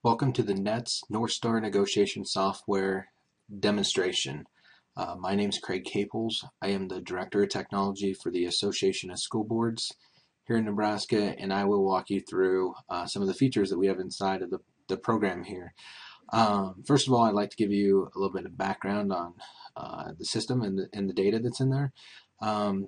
Welcome to the NETS North Star Negotiation Software demonstration. My name is Craig Caples. I am the Director of Technology for the Association of School Boards here in Nebraska, and I will walk you through some of the features that we have inside of the program here. First of all, I'd like to give you a little bit of background on the system and the data that's in there.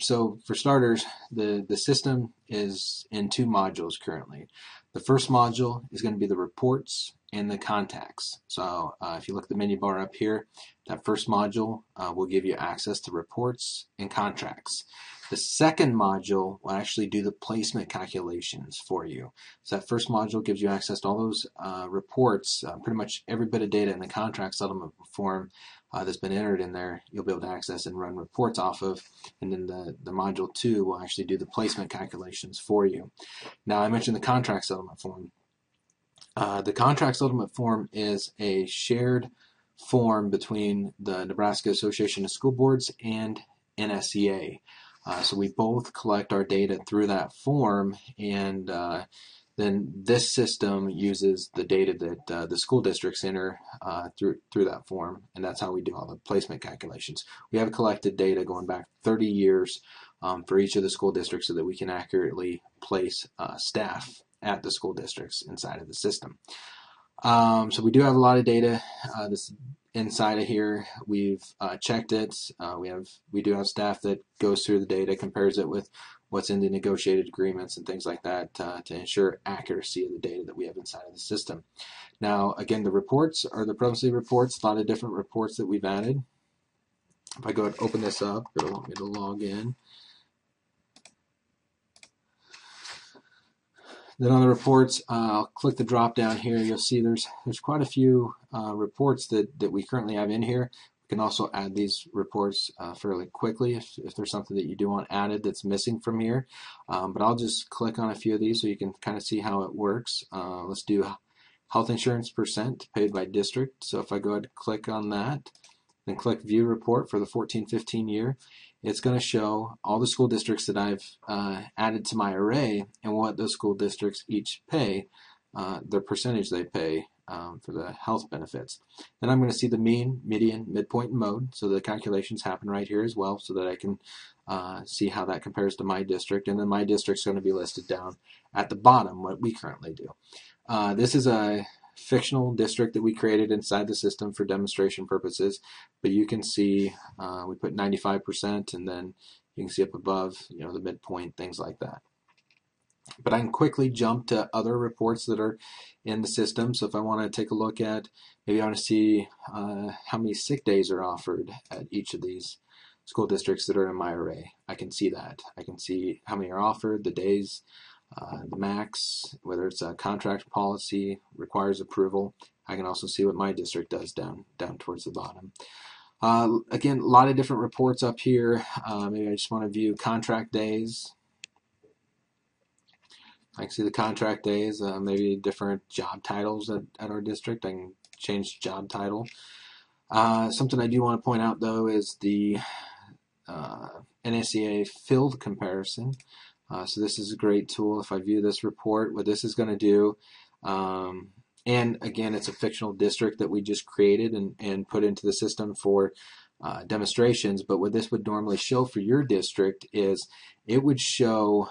So for starters, the system is in two modules currently. The first module is going to be the reports and the contacts. So if you look at the menu bar up here, that first module will give you access to reports and contracts. The second module will actually do the placement calculations for you. So that first module gives you access to all those reports, pretty much every bit of data in the contract settlement form that's been entered in there, you'll be able to access and run reports off of. And then the module 2 will actually do the placement calculations for you. Now, I mentioned the contract settlement form. The contract settlement form is a shared form between the Nebraska Association of School Boards and NSEA. So we both collect our data through that form, and then this system uses the data that the school districts enter through that form, and that's how we do all the placement calculations. We have collected data going back 30 years for each of the school districts so that we can accurately place staff at the school districts inside of the system. So we do have a lot of data this inside of here. We've checked it. We do have staff that goes through the data, compares it with what's in the negotiated agreements and things like that to ensure accuracy of the data that we have inside of the system. Now, again, the reports are the privacy reports, a lot of different reports that we've added. If I go and open this up, it'll want me to log in. Then on the reports, I'll click the drop down here. You'll see there's quite a few reports that we currently have in here. We can also add these reports fairly quickly if there's something that you do want added that's missing from here. But I'll just click on a few of these so you can kind of see how it works. Let's do health insurance percent paid by district. So if I go ahead and click on that, then click View Report for the 14-15 year, it's going to show all the school districts that I've added to my array and what those school districts each pay, their percentage they pay for the health benefits. Then I'm going to see the mean, median, midpoint, and mode, so the calculations happen right here as well so that I can see how that compares to my district. And then my district's going to be listed down at the bottom, what we currently do. This is a fictional district that we created inside the system for demonstration purposes, but you can see we put 95%, and then you can see up above, the midpoint, things like that. But I can quickly jump to other reports that are in the system. So if I want to take a look at, maybe I want to see how many sick days are offered at each of these school districts that are in my array. I can see that. I can see how many are offered, the days, the max, whether it's a contract policy, requires approval. I can also see what my district does down towards the bottom. Again, a lot of different reports up here. Maybe I just want to view contract days. I can see the contract days, maybe different job titles at our district. I can change job title. Something I do want to point out, though, is the NSEA field comparison. So this is a great tool. If I view this report, what this is going to do, and again, it's a fictional district that we just created and put into the system for demonstrations, but what this would normally show for your district is it would show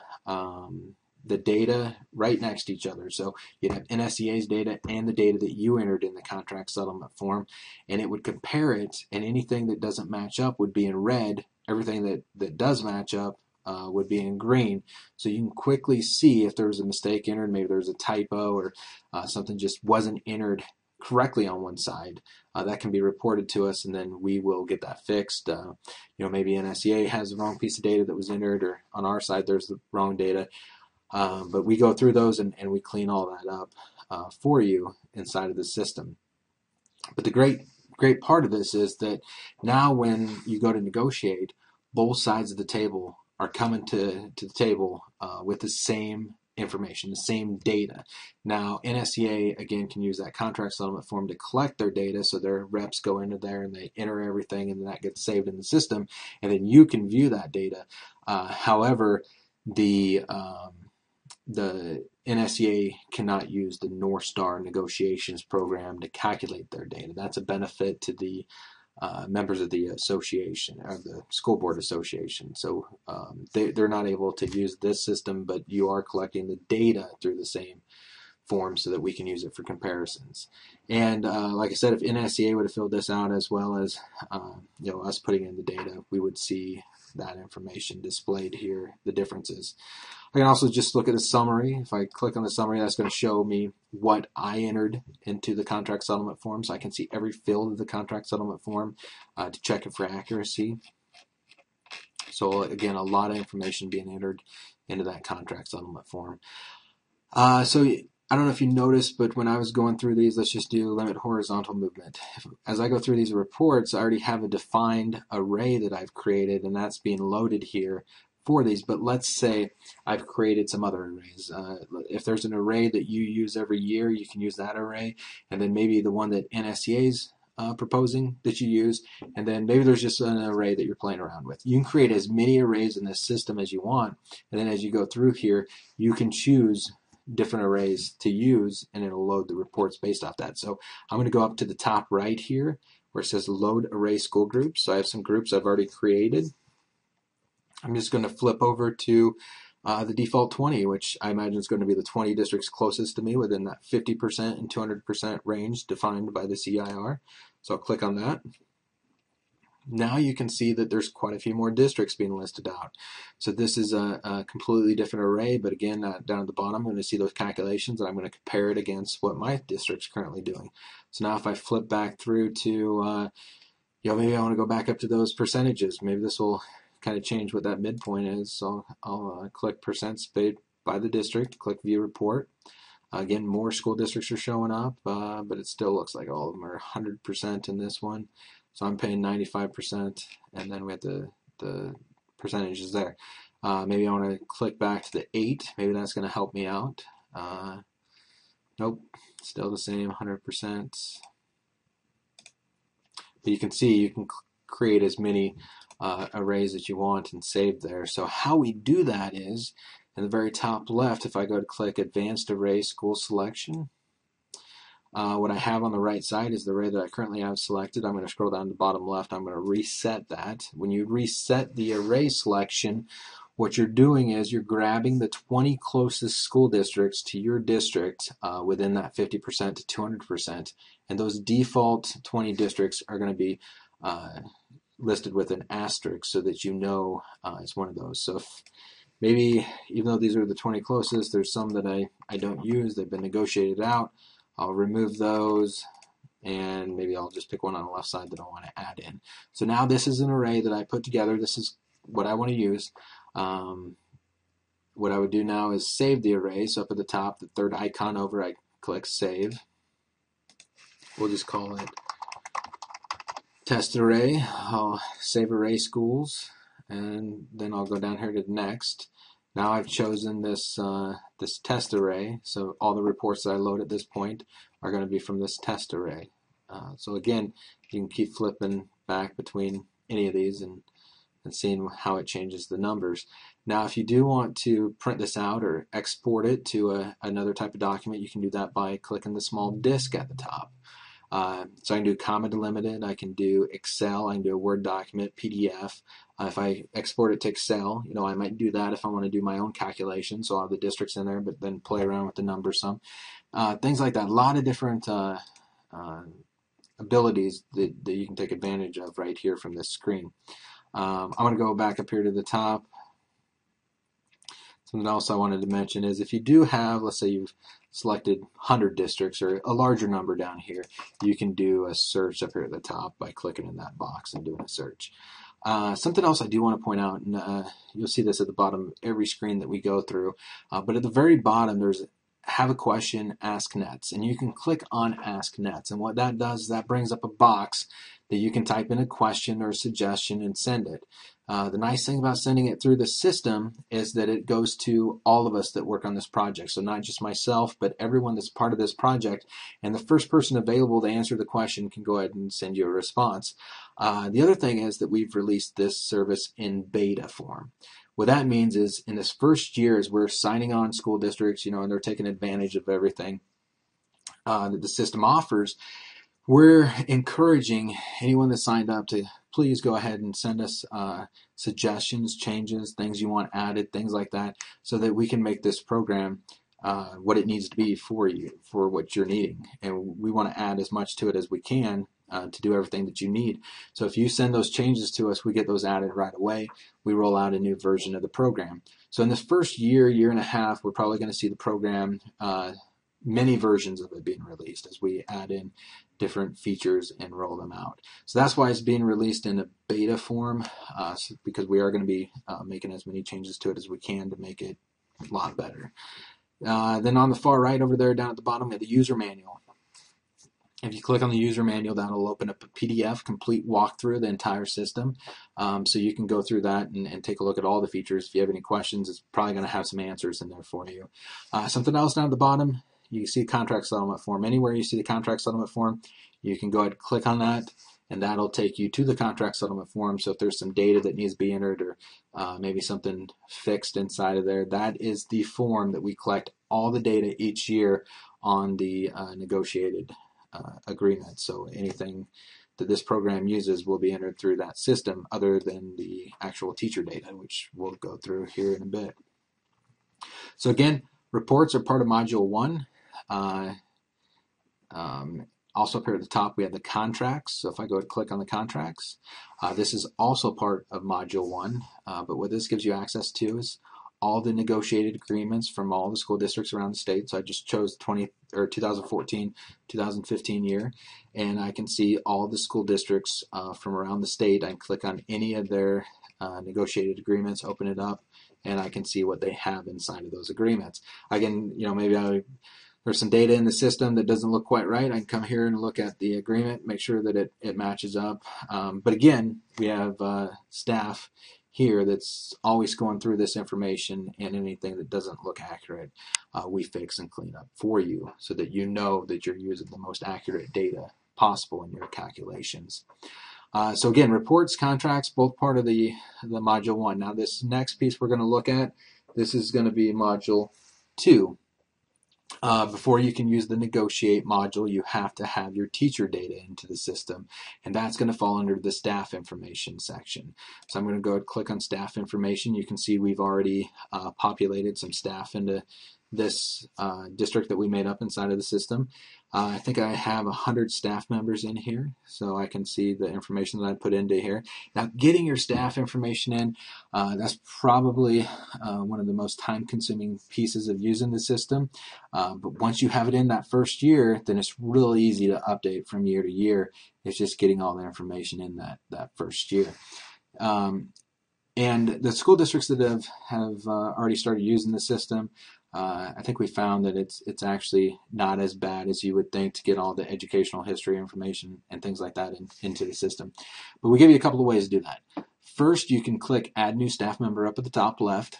the data right next to each other. So you'd have NSEA's data and the data that you entered in the contract settlement form, and it would compare it, and anything that doesn't match up would be in red. Everything that does match up would be in green, so you can quickly see if there was a mistake entered, maybe there was a typo or something just wasn't entered correctly on one side. That can be reported to us, and then we will get that fixed. Maybe NSEA has the wrong piece of data that was entered, or on our side there's the wrong data. But we go through those and we clean all that up for you inside of the system. But the great part of this is that now when you go to negotiate, both sides of the table are coming to the table with the same information, the same data. Now, NSEA, again, can use that contract settlement form to collect their data, so their reps go into there and they enter everything, and that gets saved in the system, and then you can view that data. However, the the NSEA cannot use the North Star negotiations program to calculate their data. That's a benefit to the members of the association, or the school board association. So they're not able to use this system, but you are collecting the data through the same form so that we can use it for comparisons. And like I said, if NSEA would have filled this out as well as us putting in the data, we would see that information displayed here, the differences. I can also just look at the summary. If I click on the summary, that's going to show me what I entered into the contract settlement form, so I can see every field of the contract settlement form to check it for accuracy. So again, a lot of information being entered into that contract settlement form. So I don't know if you noticed, but when I was going through these, let's just do limit horizontal movement. As I go through these reports, I already have a defined array that I've created, and that's being loaded here for these. But let's say I've created some other arrays. If there's an array that you use every year, you can use that array, and then maybe the one that NSEA's proposing that you use, and then maybe there's just an array that you're playing around with. You can create as many arrays in this system as you want, and then as you go through here, you can choose different arrays to use, and it'll load the reports based off that. So I'm going to go up to the top right here where it says load array school groups. So I have some groups I've already created. I'm just going to flip over to the default 20, which I imagine is going to be the 20 districts closest to me within that 50% and 200% range defined by the CIR. So I'll click on that. Now you can see that there's quite a few more districts being listed out. So this is a completely different array, but again, down at the bottom, I'm going to see those calculations, and I'm going to compare it against what my district's currently doing. So now if I flip back through to, maybe I want to go back up to those percentages. Maybe this will kind of change what that midpoint is. So I'll click percents paid by the district, click view report. Again, more school districts are showing up, but it still looks like all of them are 100% in this one. So I'm paying 95%, and then we have the percentages there. Maybe I want to click back to the 8. Maybe that's going to help me out. Nope, still the same, 100%. But you can see you can create as many arrays that you want and save there. So how we do that is, in the very top left, if I go to click Advanced Array School Selection, what I have on the right side is the array that I currently have selected. I'm going to scroll down to the bottom left. I'm going to reset that. When you reset the array selection, what you're doing is you're grabbing the 20 closest school districts to your district within that 50% to 200%, and those default 20 districts are going to be listed with an asterisk so that you know it's one of those. So if maybe, even though these are the 20 closest, there's some that I don't use, they've been negotiated out, I'll remove those, and maybe I'll just pick one on the left side that I want to add in. So now this is an array that I put together. This is what I want to use. What I would do now is save the array. So up at the top, the third icon over, I click Save. We'll just call it Test Array. I'll save Array Schools, and then I'll go down here to Next. Now I've chosen this this test array, so all the reports that I load at this point are going to be from this test array. So again, you can keep flipping back between any of these and seeing how it changes the numbers. Now if you do want to print this out or export it to another type of document, you can do that by clicking the small disk at the top. So I can do comma delimited, I can do Excel, I can do a Word document, PDF. If I export it to Excel, I might do that if I want to do my own calculations. So I'll have the districts in there, but then play around with the numbers some. Things like that. A lot of different abilities that you can take advantage of right here from this screen. I'm going to go back up here to the top. Something else I wanted to mention is if you do have, let's say you've selected 100 districts or a larger number down here, you can do a search up here at the top by clicking in that box and doing a search. Something else I do want to point out, and you'll see this at the bottom of every screen that we go through, but at the very bottom there's Have a Question, Ask Nets, and you can click on Ask Nets, and what that does is that brings up a box that you can type in a question or a suggestion and send it. The nice thing about sending it through the system is that it goes to all of us that work on this project. So not just myself, but everyone that's part of this project. And the first person available to answer the question can go ahead and send you a response. The other thing is that we've released this service in beta form. What that means is in this first year, as we're signing on school districts, and they're taking advantage of everything that the system offers, we're encouraging anyone that signed up to please go ahead and send us suggestions, changes, things you want added, things like that, so that we can make this program what it needs to be for you, for what you're needing. And we want to add as much to it as we can to do everything that you need. So if you send those changes to us, we get those added right away. We roll out a new version of the program. So in this first year, year and a half, we're probably going to see the program, many versions of it being released as we add in different features and roll them out. So that's why it's being released in a beta form, because we are going to be making as many changes to it as we can to make it a lot better. Then on the far right over there down at the bottom, we have the user manual. If you click on the user manual, that'll open up a PDF, complete walkthrough of the entire system. So you can go through that and take a look at all the features. If you have any questions, it's probably going to have some answers in there for you. Something else down at the bottom, you can see the contract settlement form. Anywhere you see the contract settlement form, you can go ahead and click on that, and that'll take you to the contract settlement form. So if there's some data that needs to be entered, or maybe something fixed inside of there, that is the form that we collect all the data each year on the negotiated agreement. So anything that this program uses will be entered through that system, other than the actual teacher data, which we'll go through here in a bit. So again, reports are part of Module 1. Also up here at the top, we have the contracts. So if I go and click on the contracts, this is also part of Module 1. But what this gives you access to is all the negotiated agreements from all the school districts around the state. So I just chose 2014-2015 year, and I can see all the school districts from around the state. I can click on any of their negotiated agreements, open it up, and I can see what they have inside of those agreements. I can, maybe there's some data in the system that doesn't look quite right. I can come here and look at the agreement, make sure that it matches up. But again, we have staff here that's always going through this information, and anything that doesn't look accurate, we fix and clean up for you so that you know that you're using the most accurate data possible in your calculations. So again, reports, contracts, both part of the Module 1. Now this next piece we're going to look at, this is going to be Module 2. Before you can use the negotiate module, you have to have your teacher data into the system, and that's going to fall under the staff information section. So I'm going to go and click on staff information. You can see we've already populated some staff into this district that we made up inside of the system. I think I have 100 staff members in here, so I can see the information that I put into here. Now, getting your staff information in, that's probably one of the most time-consuming pieces of using the system. But once you have it in that first year, then it's really easy to update from year to year. It's just getting all the information in that first year. And the school districts that have already started using the system, I think we found that it's actually not as bad as you would think to get all the educational history information and things like that into the system. But we give you a couple of ways to do that. First, you can click Add New Staff Member up at the top left.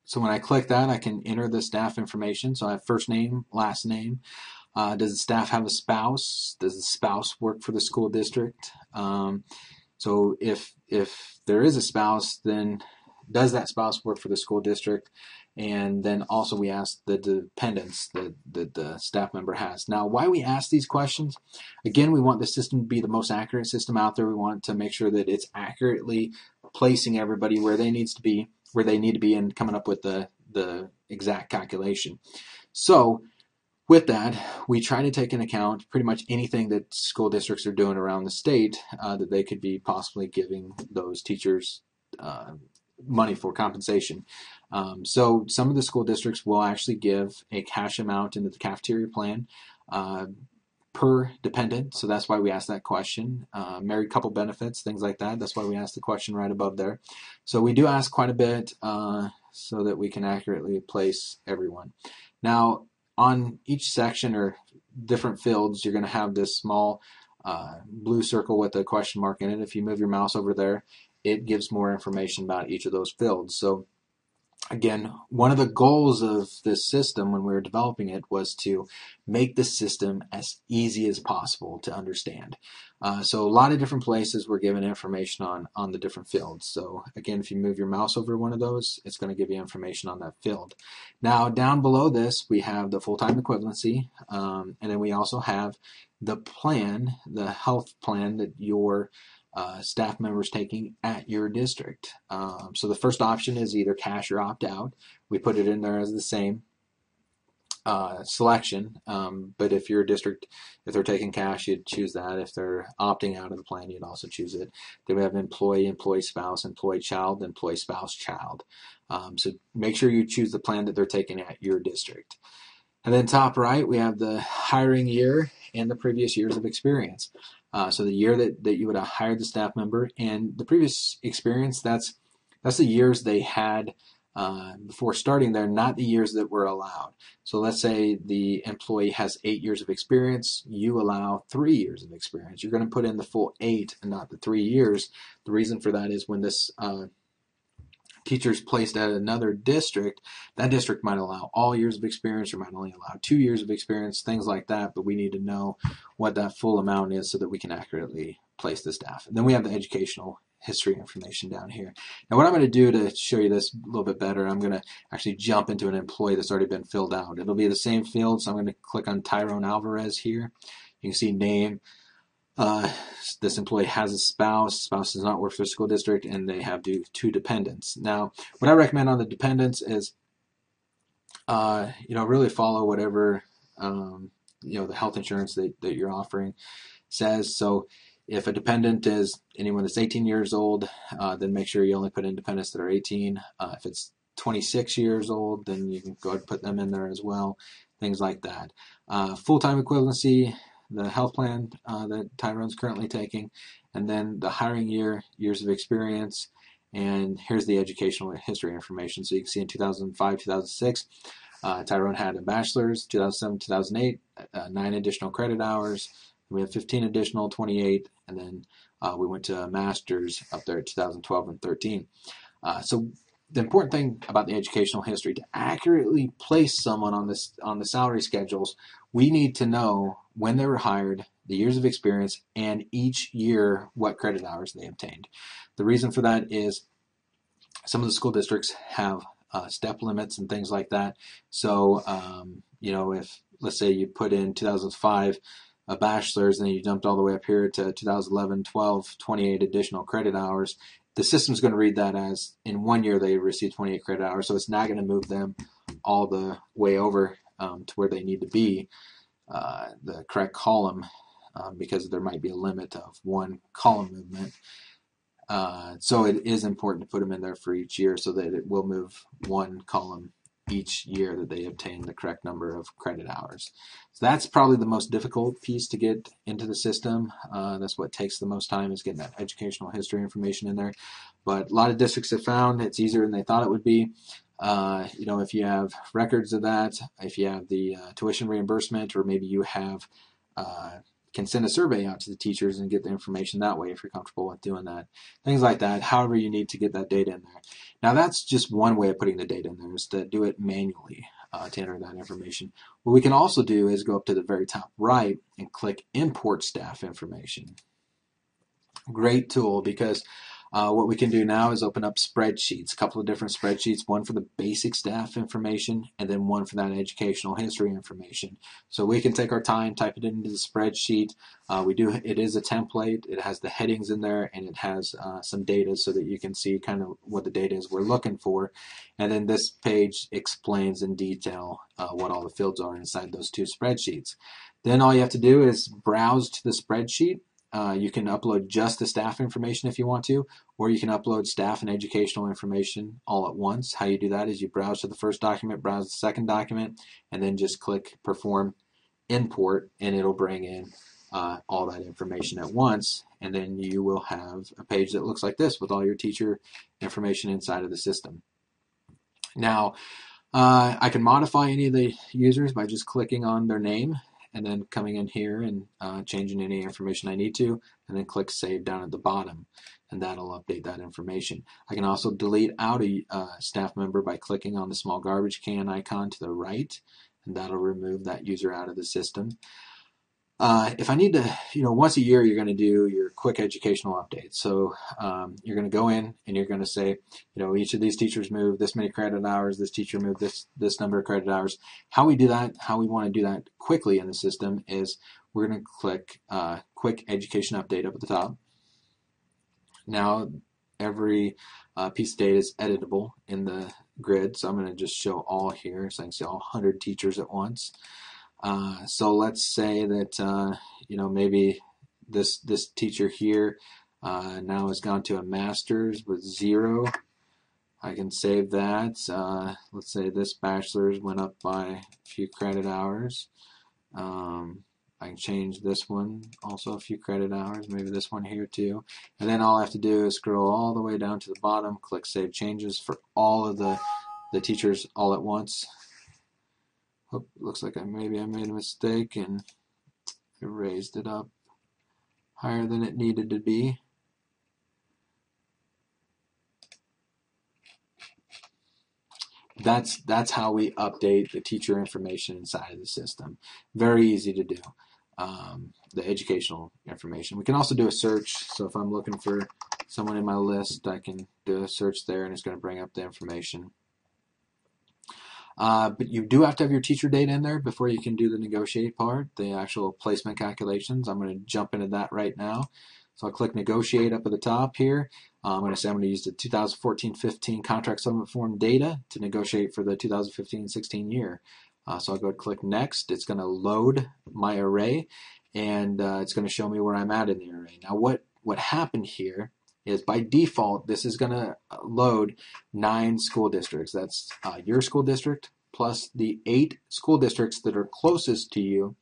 So when I click that, I can enter the staff information. So I have first name, last name. Does the staff have a spouse? Does the spouse work for the school district? So if there is a spouse, then does that spouse work for the school district? And then also we ask the dependents that the staff member has. Now, why we ask these questions? Again, we want the system to be the most accurate system out there. We want to make sure that it's accurately placing everybody where they need to be, and coming up with the exact calculation. So with that, we try to take into account pretty much anything that school districts are doing around the state that they could be possibly giving those teachers money for compensation. So some of the school districts will actually give a cash amount into the cafeteria plan per dependent. So that's why we ask that question. Married couple benefits, things like that. That's why we ask the question right above there. So we do ask quite a bit so that we can accurately place everyone. Now, on each section or different fields, you're going to have this small blue circle with a question mark in it. If you move your mouse over there, it gives more information about each of those fields. So Again, one of the goals of this system when we were developing it was to make the system as easy as possible to understand. So a lot of different places we're given information on the different fields. So again, if you move your mouse over one of those, it's going to give you information on that field. Now down below this, we have the full-time equivalency, and then we also have the plan, the health plan that your staff members taking at your district. So the first option is either cash or opt out. We put it in there as the same selection, but if your district, if they're taking cash, you'd choose that. If they're opting out of the plan, you'd also choose it. Then we have employee, employee spouse, employee child, employee spouse child. So make sure you choose the plan that they're taking at your district. And then top right, we have the hiring year and the previous years of experience. So the year that you would have hired the staff member and the previous experience, that's the years they had before starting there, not the years that were allowed. So let's say the employee has 8 years of experience, you allow 3 years of experience. You're going to put in the full 8 and not the 3 years. The reason for that is when this teachers placed at another district, that district might allow all years of experience or might only allow 2 years of experience, things like that, but we need to know what that full amount is so that we can accurately place the staff. And then we have the educational history information down here. Now what I'm going to do to show you this a little bit better, I'm going to actually jump into an employee that's already been filled out. It'll be the same field, so I'm going to click on Tyrone Alvarez here. You can see name. This employee has a spouse does not work for the school district, and they have two dependents. Now, what I recommend on the dependents is, really follow whatever, the health insurance that you're offering says. So if a dependent is anyone that's 18 years old, then make sure you only put in dependents that are 18. If it's 26 years old, then you can go ahead and put them in there as well, things like that. Full-time equivalency, the health plan that Tyrone's currently taking, and then the hiring year, years of experience, and here's the educational history information. So you can see in 2005, 2006, Tyrone had a bachelor's, 2007, 2008, 9 additional credit hours. We have 15 additional, 28, and then we went to a master's up there at 2012 and 13. So the important thing about the educational history, to accurately place someone on the salary schedules, we need to know when they were hired, the years of experience, and each year what credit hours they obtained. The reason for that is some of the school districts have step limits and things like that. So, if let's say you put in 2005 a bachelor's and then you jumped all the way up here to 2011, 12, 28 additional credit hours, the system's going to read that as in 1 year they received 28 credit hours, so it's not going to move them all the way over to where they need to be, the correct column, because there might be a limit of 1 column movement. So it is important to put them in there for each year so that it will move 1 column each year that they obtain the correct number of credit hours. So that's probably the most difficult piece to get into the system. That's what takes the most time, is getting that educational history information in there. But a lot of districts have found it's easier than they thought it would be. If you have records of that, if you have the tuition reimbursement, or maybe you have can send a survey out to the teachers and get the information that way if you're comfortable with doing that. Things like that, however you need to get that data in there. Now that's just one way of putting the data in there, is to do it manually to enter that information. What we can also do is go up to the very top right and click Import Staff Information. Great tool, because what we can do now is open up spreadsheets, a couple of different spreadsheets, one for the basic staff information and then one for that educational history information. So we can take our time, type it into the spreadsheet. It is a template, it has the headings in there, and it has some data so that you can see kind of what the data is we're looking for. And then this page explains in detail what all the fields are inside those 2 spreadsheets. Then all you have to do is browse to the spreadsheet. You can upload just the staff information if you want to, or you can upload staff and educational information all at once. How you do that is you browse to the first document, browse the second document, and then just click Perform Import, and it'll bring in all that information at once, and then you will have a page that looks like this with all your teacher information inside of the system. Now, I can modify any of the users by just clicking on their name, and then coming in here and changing any information I need to, and then click Save down at the bottom, and that'll update that information. I can also delete out a staff member by clicking on the small garbage can icon to the right, and that'll remove that user out of the system. If I need to, once a year you're going to do your quick educational updates. So you're going to go in and you're going to say, each of these teachers moved this many credit hours, this teacher moved this number of credit hours. How we do that, how we want to do that quickly in the system is we're going to click Quick Education Update up at the top. Now every piece of data is editable in the grid, so I'm going to just show all here so I can see all 100 teachers at once. So let's say that maybe this teacher here now has gone to a master's with 0. I can save that. Let's say this bachelor's went up by a few credit hours. I can change this one also a few credit hours, maybe this one here too. And then all I have to do is scroll all the way down to the bottom, click Save Changes for all of the teachers all at once. Oh, looks like maybe I made a mistake and raised it up higher than it needed to be. That's how we update the teacher information inside of the system. Very easy to do. The educational information. We can also do a search. So if I'm looking for someone in my list, I can do a search there and it's going to bring up the information. But you do have to have your teacher data in there before you can do the negotiate part, the actual placement calculations. I'm going to jump into that right now. So I'll click negotiate up at the top here. I'm going to say I'm going to use the 2014-15 contract settlement form data to negotiate for the 2015-16 year. So I'll go click next. It's going to load my array and it's going to show me where I'm at in the array. Now what happened here is by default this is going to load 9 school districts. That's your school district plus the 8 school districts that are closest to you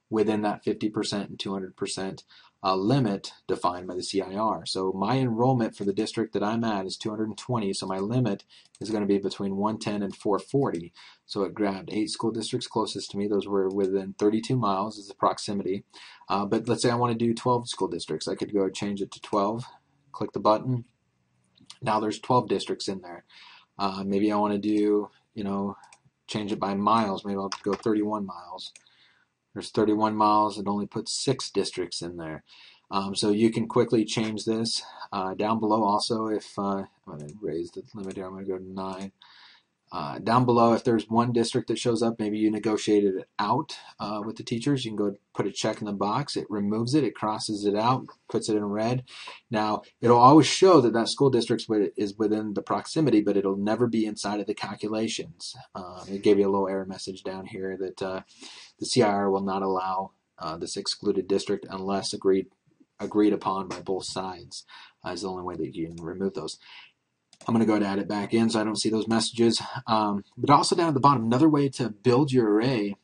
within that 50% and 200% limit defined by the CIR. So my enrollment for the district that I'm at is 220, so my limit is going to be between 110 and 440. So it grabbed 8 school districts closest to me. Those were within 32 miles as the proximity. But let's say I want to do 12 school districts. I could go change it to 12, click the button. Now there's 12 districts in there. Maybe I want to do, change it by miles. Maybe I'll go 31 miles. There's 31 miles. It only puts 6 districts in there. So you can quickly change this. Down below also, if I'm going to raise the limit here, I'm going to go to 9. Down below, if there's one district that shows up, maybe you negotiated it out with the teachers, you can go put a check in the box. It removes it, it crosses it out, puts it in red. Now, it'll always show that that school district is within the proximity, but it'll never be inside of the calculations. It gave you a little error message down here that the CIR will not allow this excluded district unless agreed upon by both sides. Is the only way that you can remove those. I'm going to go ahead and add it back in so I don't see those messages. But also down at the bottom, another way to build your array,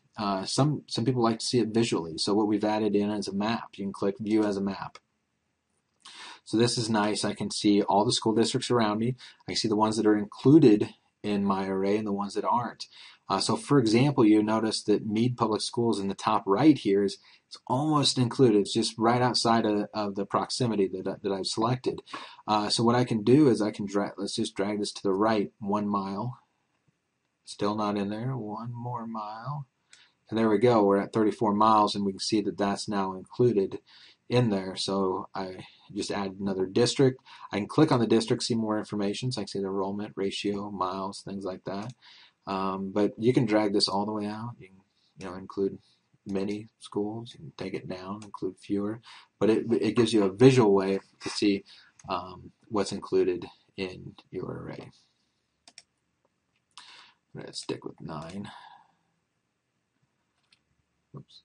some people like to see it visually. So what we've added in is a map. You can click View as a Map. So this is nice. I can see all the school districts around me. I can see the ones that are included in my array and the ones that aren't. So for example, you notice that Meade Public Schools in the top right here is it's almost included. It's just right outside of the proximity that I've selected. So what I can do is I can let's just drag this to the right 1 mile. Still not in there. 1 more mile. And there we go. We're at 34 miles and we can see that that's now included in there. So I just add another district. I can click on the district, see more information. So I can see the enrollment, ratio, miles, things like that. But you can drag this all the way out. You can include many schools. You can take it down, include fewer. But it gives you a visual way to see what's included in your array. I'm going to stick with 9. Oops.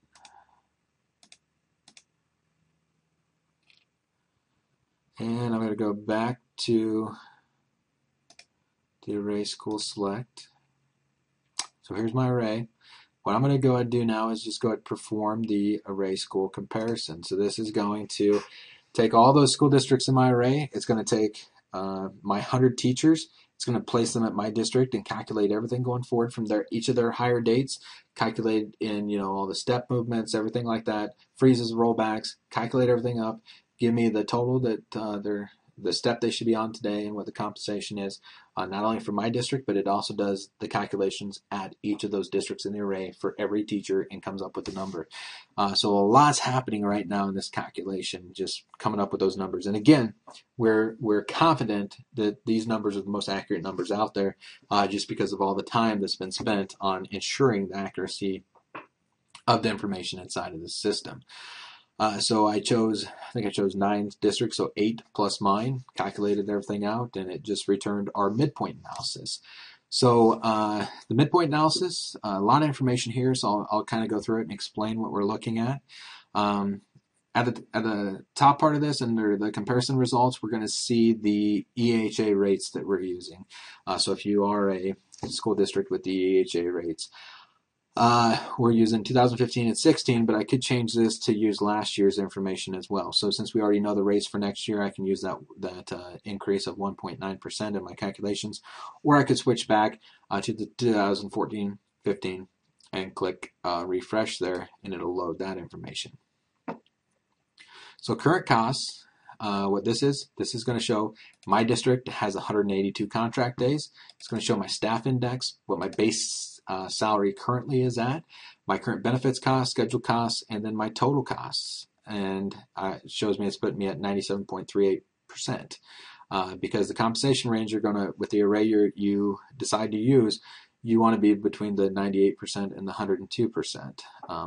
And I'm going to go back to the array school select. So here's my array. What I'm going to go ahead and do now is just go ahead and perform the array school comparison. So this is going to take all those school districts in my array. It's going to take my 100 teachers It's going to place them at my district and calculate everything going forward from each of their higher dates, calculate in, all the step movements, everything like that, freezes, rollbacks, calculate everything up, give me the total that the step they should be on today and what the compensation is, not only for my district, but it also does the calculations at each of those districts in the array for every teacher and comes up with the number. So a lot's happening right now in this calculation, just coming up with those numbers. And again, we're confident that these numbers are the most accurate numbers out there, just because of all the time that's been spent on ensuring the accuracy of the information inside of the system. So I think I chose 9 districts, so 8 plus mine, calculated everything out, and it just returned our midpoint analysis. So the midpoint analysis, a lot of information here, so I'll kind of go through it and explain what we're looking at. At the top part of this, under the comparison results, we're going to see the EHA rates that we're using. So if you are a school district with the EHA rates, we're using 2015 and 16, but I could change this to use last year's information as well. So since we already know the rates for next year, I can use that increase of 1.9% in my calculations, or I could switch back to the 2014, 15 and click refresh there, and it'll load that information. So current costs, what this is going to show my district has 182 contract days. It's going to show my staff index, what my base salary currently is at, my current benefits costs, schedule costs, and then my total costs. And it shows me it's putting me at 97.38%. Because the compensation range you're going to, with the array you decide to use, you want to be between the 98% and the 102%.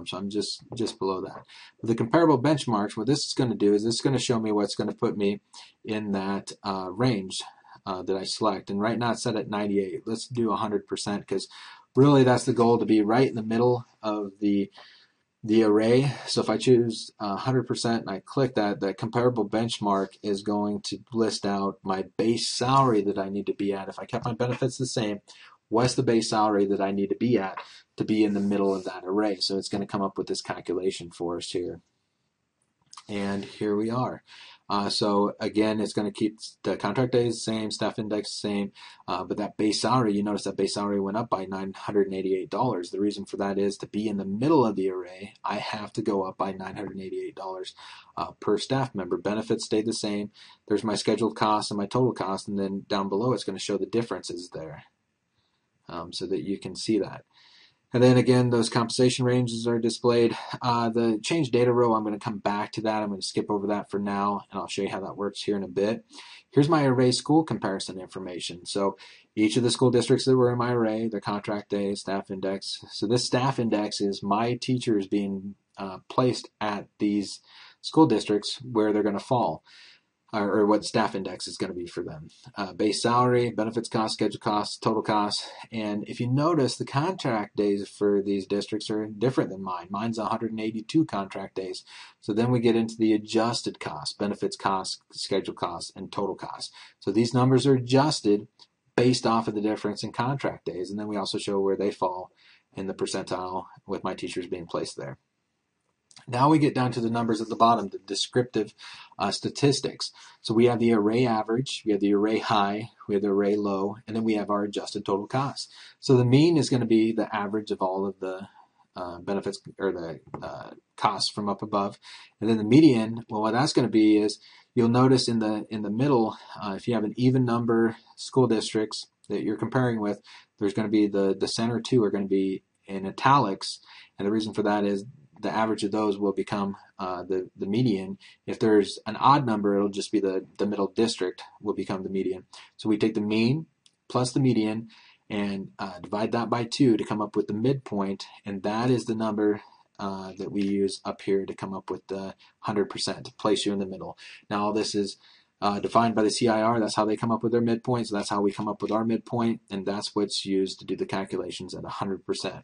So I'm just below that. With the comparable benchmarks, what this is going to do is this is going to show me what's going to put me in that range that I select. And right now it's set at 98. Let's do 100% because really that's the goal, to be right in the middle of the array. So if I choose 100% and I click that, the comparable benchmark is going to list out my base salary that I need to be at. If I kept my benefits the same, what's the base salary that I need to be at to be in the middle of that array? So it's going to come up with this calculation for us here. And here we are. So again, it's going to keep the contract days the same, staff index the same, but that base salary, you notice that base salary went up by $988. The reason for that is to be in the middle of the array, I have to go up by $988 per staff member. Benefits stayed the same. There's my scheduled costs and my total cost, and then down below it's going to show the differences there so that you can see that. And then again, those compensation ranges are displayed. The change data row, I'm going to come back to that. I'm going to skip over that for now, and I'll show you how that works here in a bit. Here's my array school comparison information. So each of the school districts that were in my array, their contract day, staff index. So this staff index is my teachers being placed at these school districts where they're going to fall, or what staff index is going to be for them. Base salary, benefits costs, schedule costs, total costs. And if you notice, the contract days for these districts are different than mine. Mine's 182 contract days. So then we get into the adjusted costs, benefits costs, schedule costs, and total costs. So these numbers are adjusted based off of the difference in contract days. And then we also show where they fall in the percentile with my teachers being placed there. Now we get down to the numbers at the bottom, the descriptive statistics. So we have the array average, we have the array high, we have the array low, and then we have our adjusted total cost. So the mean is going to be the average of all of the benefits or the costs from up above. And then the median, well, what that's going to be is, you'll notice in the middle, if you have an even number school districts that you're comparing with, there's going to be the center two are going to be in italics. And the reason for that is the average of those will become the median. If there's an odd number, it'll just be the middle district will become the median. So we take the mean plus the median and divide that by 2 to come up with the midpoint, and that is the number that we use up here to come up with the 100%, to place you in the middle. Now this is defined by the CIR. That's how they come up with their midpoint, so that's how we come up with our midpoint, and that's what's used to do the calculations at 100%.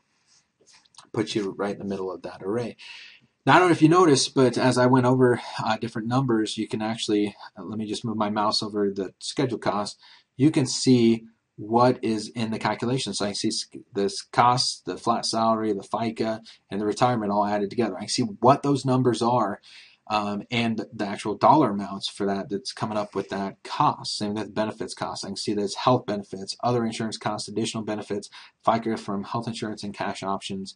Put you right in the middle of that array. Now, I don't know if you noticed, but as I went over different numbers, you can actually, let me just move my mouse over the schedule cost, you can see what is in the calculation. So I can see this cost, the flat salary, the FICA, and the retirement all added together. I can see what those numbers are and the actual dollar amounts for that's coming up with that cost. Same with benefits costs. I can see there's health benefits, other insurance costs, additional benefits, FICA from health insurance and cash options,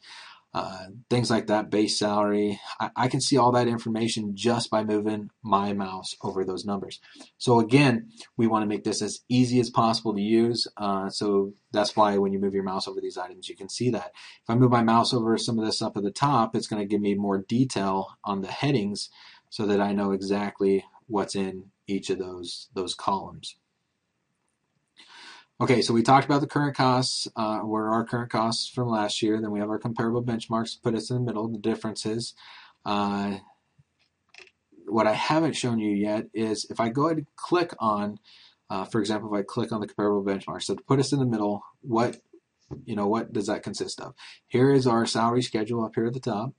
things like that, base salary. I can see all that information just by moving my mouse over those numbers. So again, we want to make this as easy as possible to use. So that's why when you move your mouse over these items, you can see that. If I move my mouse over some of this up at the top, it's going to give me more detail on the headings so that I know exactly what's in each of those columns. Okay, so we talked about the current costs, where our current costs from last year. Then we have our comparable benchmarks to put us in the middle, the differences. What I haven't shown you yet is if I go ahead and click on, for example, if I click on the comparable benchmarks, so to put us in the middle, what does that consist of? Here is our salary schedule up here at the top.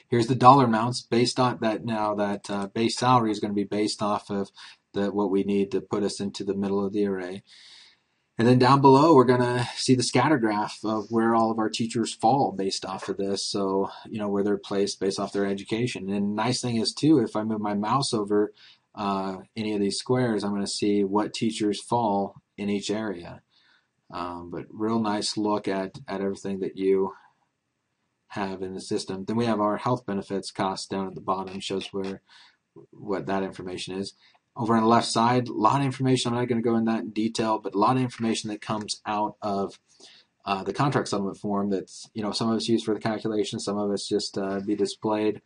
Here's the dollar amounts based on that. Now that base salary is going to be based off of what we need to put us into the middle of the array. And then down below, we're going to see the scatter graph of where all of our teachers fall based off of this. So, where they're placed based off their education. And the nice thing is, too, if I move my mouse over any of these squares, I'm going to see what teachers fall in each area. But real nice look at everything that you have in the system. Then we have our health benefits costs down at the bottom, shows what that information is. Over on the left side, a lot of information. I'm not going to go in that in detail, but a lot of information that comes out of the contract settlement form that's, some of it's used for the calculation, some of it's just be displayed.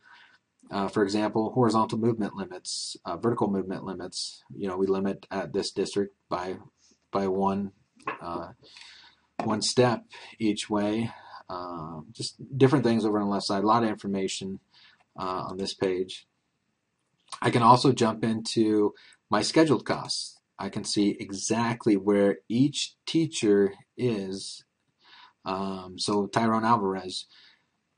For example, horizontal movement limits, vertical movement limits. We limit at this district by one step each way. Just different things over on the left side. A lot of information on this page. I can also jump into my scheduled costs. I can see exactly where each teacher is. So Tyrone Alvarez,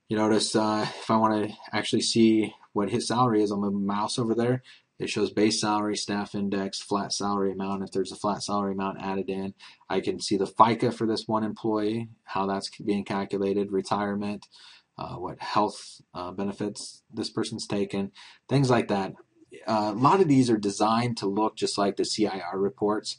you notice if I want to actually see what his salary is, I'll move my mouse over there. It shows base salary, staff index, flat salary amount. If there's a flat salary amount added in, I can see the FICA for this one employee, how that's being calculated, retirement, what health benefits this person's taken, things like that. A lot of these are designed to look just like the CIR reports.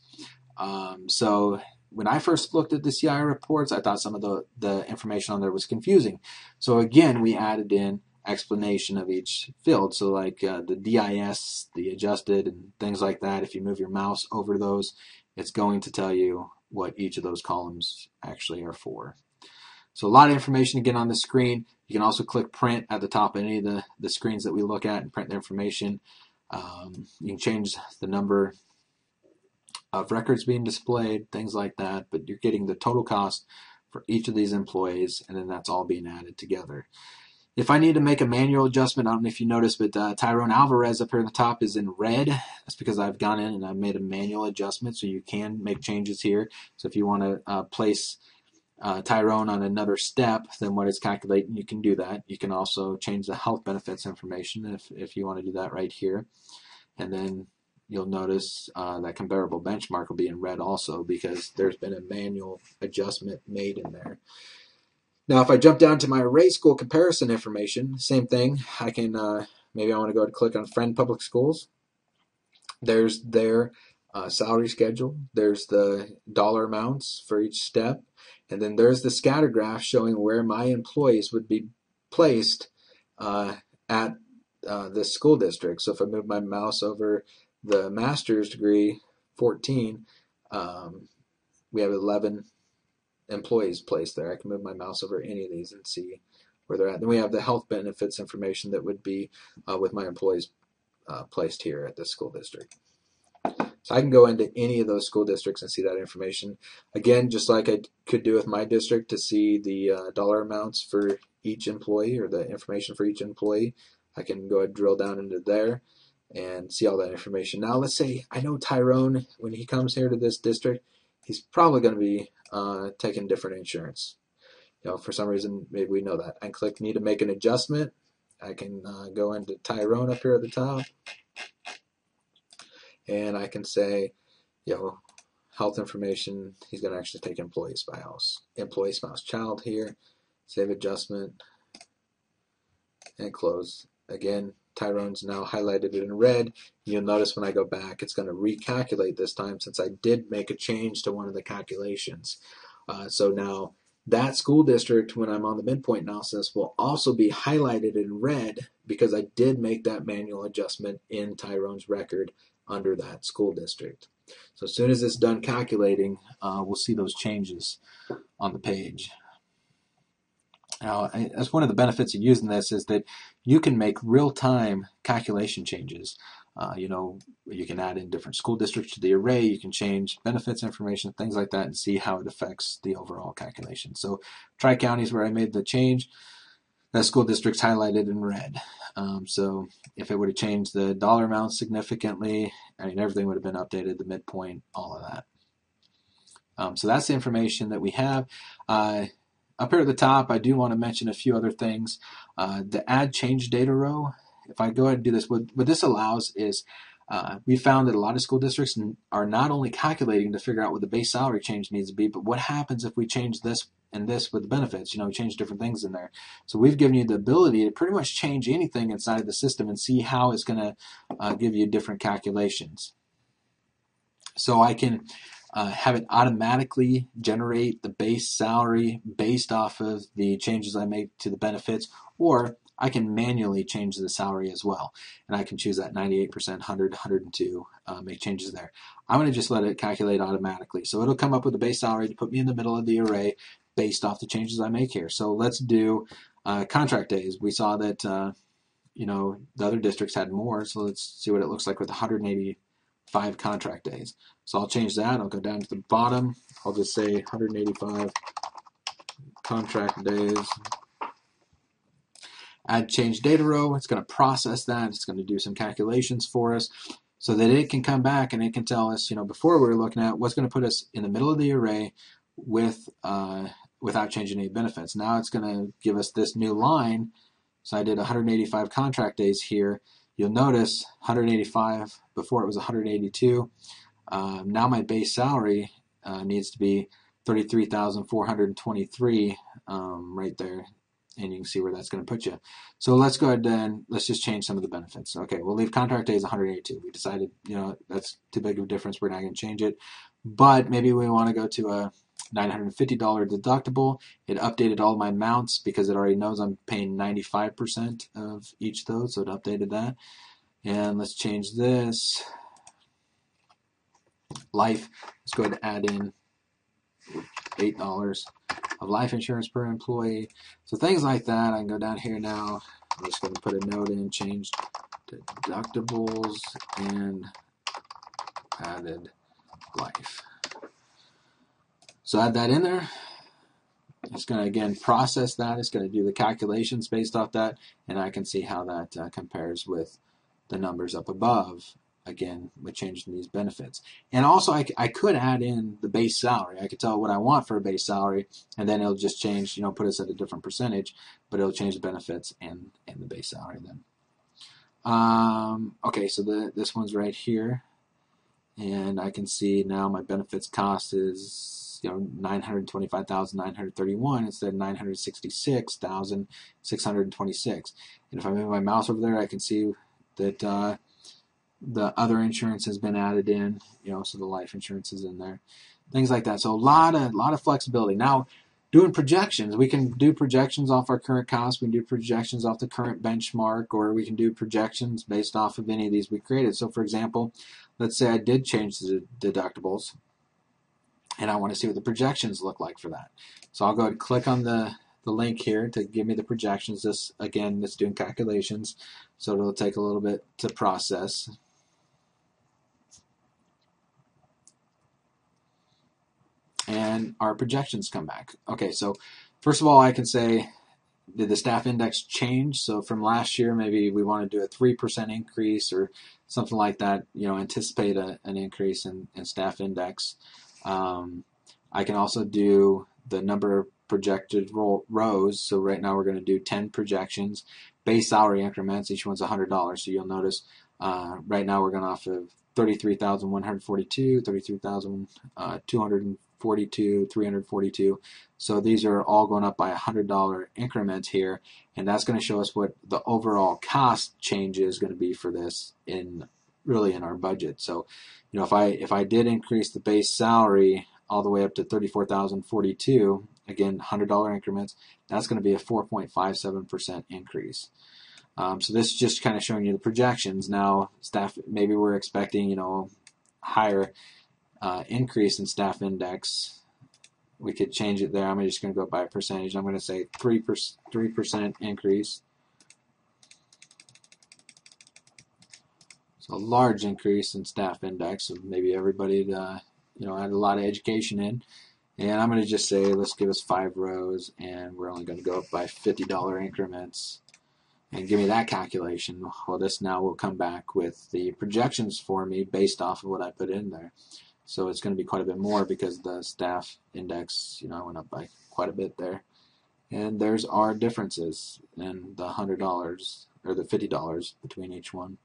So when I first looked at the CIR reports, I thought some of the information on there was confusing. So again, we added in explanation of each field. So like the DIS, the adjusted, and things like that. If you move your mouse over those, it's going to tell you what each of those columns actually are for. So a lot of information again on the screen. You can also click print at the top of any of the screens that we look at and print the information. You can change the number of records being displayed, things like that, but you're getting the total cost for each of these employees, and then that's all being added together. If I need to make a manual adjustment, I don't know if you noticed, but Tyrone Alvarez up here at the top is in red. That's because I've gone in and I've made a manual adjustment, so you can make changes here. So if you want to place Tyrone on another step than what it's calculating, you can do that. You can also change the health benefits information if you want to do that right here. And then you'll notice that comparable benchmark will be in red also because there's been a manual adjustment made in there. Now, if I jump down to my array school comparison information, same thing. I can, maybe I want to go and click on Friend Public Schools. There's their salary schedule. There's the dollar amounts for each step. And then there's the scatter graph showing where my employees would be placed at this school district. So if I move my mouse over the master's degree, 14, we have 11 employees placed there. I can move my mouse over any of these and see where they're at. Then we have the health benefits information that would be with my employees placed here at this school district. So I can go into any of those school districts and see that information. Again, just like I could do with my district to see the dollar amounts for each employee or the information for each employee, I can go ahead and drill down into there and see all that information. Now let's say I know Tyrone, when he comes here to this district, he's probably going to be taking different insurance. For some reason, maybe we know that. I click need to make an adjustment. I can go into Tyrone up here at the top, and I can say, health information. He's going to actually take employee spouse child here. Save adjustment and close. again, Tyrone's now highlighted in red. You'll notice when I go back, it's going to recalculate this time since I did make a change to one of the calculations. So now that school district, when I'm on the midpoint analysis, will also be highlighted in red because I did make that manual adjustment in Tyrone's record under that school district. So as soon as it's done calculating, we'll see those changes on the page. Now, that's one of the benefits of using this is that you can make real-time calculation changes. You know, you can add in different school districts to the array, you can change benefits information, things like that, and see how it affects the overall calculation. So Tri-County is where I made the change. That school district's highlighted in red. So if it would have changed the dollar amount significantly, I mean, everything would have been updated, the midpoint, all of that. So that's the information that we have. Up here at the top, I do want to mention a few other things. The add change data row, if I go ahead and do this, what this allows is we found that a lot of school districts are not only calculating to figure out what the base salary change needs to be, but what happens if we change this and this with the benefits, you know, we change different things in there. So we've given you the ability to pretty much change anything inside of the system and see how it's going to give you different calculations. So I can have it automatically generate the base salary based off of the changes I make to the benefits, or I can manually change the salary as well. And I can choose that 98%, 100, 102, make changes there. I'm going to just let it calculate automatically. So it'll come up with the base salary to put me in the middle of the array based off the changes I make here. So let's do contract days. We saw that you know, the other districts had more, so let's see what it looks like with 185 contract days. So I'll change that. I'll go down to the bottom. I'll just say 185 contract days. Add change data row. It's going to process that. It's going to do some calculations for us so that it can come back and it can tell us, you know, before we were looking at what's going to put us in the middle of the array with without changing any benefits. Now it's going to give us this new line. So I did 185 contract days here. You'll notice 185, before it was 182. Now my base salary needs to be 33,423 right there, and you can see where that's going to put you. So let's go ahead and let's just change some of the benefits. Okay, we'll leave contract days 182. We decided, you know, that's too big of a difference. We're not going to change it, but maybe we want to go to a $950 deductible. It updated all my amounts because it already knows I'm paying 95% of each of those, so it updated that. And let's change this. Life, let's go ahead and add in $8 of life insurance per employee. So things like that, I can go down here now. I'm just going to put a note in, change deductibles and added life. So add that in there. It's going to, again, process that. It's going to do the calculations based off that, and I can see how that compares with the numbers up above, again, with changing these benefits. And also, I could add in the base salary. I could tell what I want for a base salary, and then it'll just change, you know, put us at a different percentage, but it'll change the benefits and the base salary then. Okay, so this one's right here, and I can see now my benefits cost is, you know, $925,931 instead of $966,626. And if I move my mouse over there, I can see that the other insurance has been added in, you know, so the life insurance is in there, things like that. So a lot of flexibility. Now, doing projections, we can do projections off our current costs, we can do projections off the current benchmark, or we can do projections based off of any of these we created. So for example, let's say I did change the deductibles, and I want to see what the projections look like for that. So I'll go ahead and click on the link here to give me the projections. This, again, it's doing calculations, so it'll take a little bit to process. And our projections come back. Okay, so first of all, I can say, did the staff index change? So from last year, maybe we want to do a 3% increase or something like that, you know, anticipate an increase in staff index. I can also do the number of projected rows. So right now we're going to do 10 projections. Base salary increments, each one's $100. So you'll notice right now we're going off of 33,142, 33,200, $342, $342. So these are all going up by $100 increments here, and that's going to show us what the overall cost change is going to be for this in our budget. So, if I did increase the base salary all the way up to $34,042, again $100 increments, that's going to be a 4.57% increase. So this is just kind of showing you the projections. Now, staff, maybe we're expecting, higher increase in staff index. We could change it there. I'm just going to go by a percentage. I'm going to say 3% increase. So a large increase in staff index. So maybe everybody, had a lot of education in. And I'm going to just say, let's give us 5 rows, and we're only going to go up by $50 increments. And give me that calculation. Well, this now will come back with the projections for me based off of what I put in there. So it's going to be quite a bit more because the staff index, went up by quite a bit there. And there's our differences in the $100 or the $50 between each one.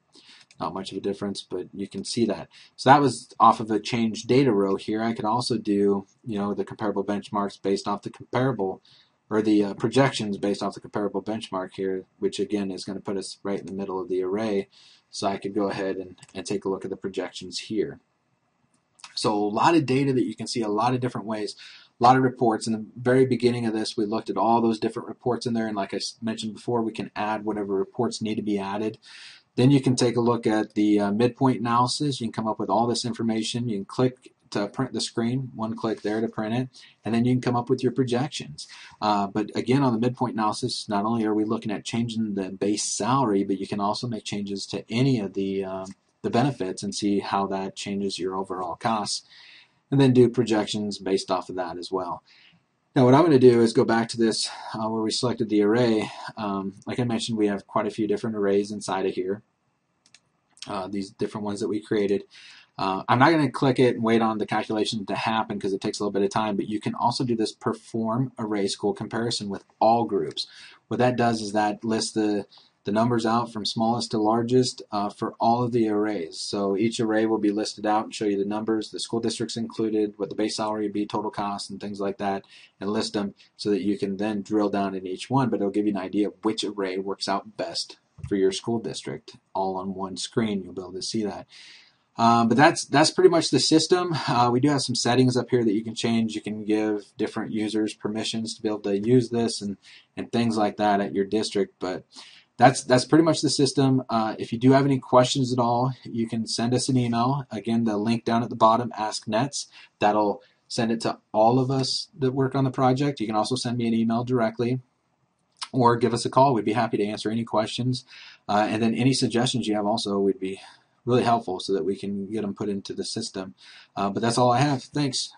Not much of a difference, but you can see that. So that was off of a change data row here. I could also do, the comparable benchmarks based off the comparable, or the projections based off the comparable benchmark here, which again is going to put us right in the middle of the array. So I could go ahead and take a look at the projections here. So a lot of data that you can see a lot of different ways, a lot of reports. In the very beginning of this, we looked at all those different reports in there, and like I mentioned before, we can add whatever reports need to be added. Then you can take a look at the midpoint analysis. You can come up with all this information. You can click to print the screen, one click there to print it, and then you can come up with your projections. But again, on the midpoint analysis, not only are we looking at changing the base salary, but you can also make changes to any of the benefits and see how that changes your overall costs, and then do projections based off of that as well. Now what I'm going to do is go back to this where we selected the array. Like I mentioned, we have quite a few different arrays inside of here, these different ones that we created. I'm not going to click it and wait on the calculation to happen because it takes a little bit of time, but you can also do this perform array school comparison with all groups. What that does is that lists the numbers out from smallest to largest for all of the arrays. So each array will be listed out and show you the numbers, the school districts included, what the base salary would be, total cost, and things like that, and list them so that you can then drill down in each one, but it'll give you an idea of which array works out best for your school district. All on one screen, you'll be able to see that. But that's pretty much the system. We do have some settings up here that you can change. You can give different users permissions to be able to use this and things like that at your district. But that's pretty much the system. If you do have any questions at all, you can send us an email. Again, the link down at the bottom, Ask NETS. That'll send it to all of us that work on the project. You can also send me an email directly, or give us a call. We'd be happy to answer any questions. And then any suggestions you have also would be really helpful so that we can get them put into the system. But that's all I have. Thanks.